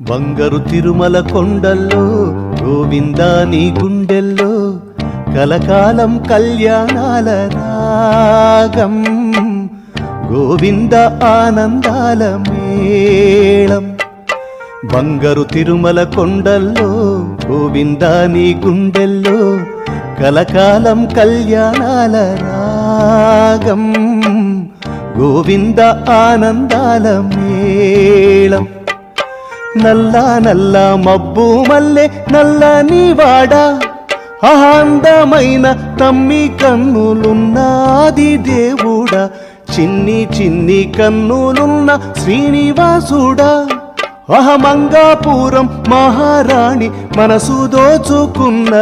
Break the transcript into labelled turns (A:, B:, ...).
A: బంగారు తిరుమల కొండల్లో గోవిందా నీ గుండెల్లో కలకాలం కళ్యాణాల రాగం గోవింద ఆనందాల మేళం. బంగారు తిరుమల కొండల్లో గోవిందా నీ గుండెల్లో కలకాలం కళ్యాణాల రాగం గోవింద ఆనందాల మేళం. నల్ల నల్ల మబ్బు మల్లె నల్లని వాడ అందమైన తమ్మి కన్నులున్నాది దేవుడా, చిన్ని చిన్ని కన్నులున్న శ్రీనివాసుడా, మంగాపురం మహారాణి మనసు దోచుకున్న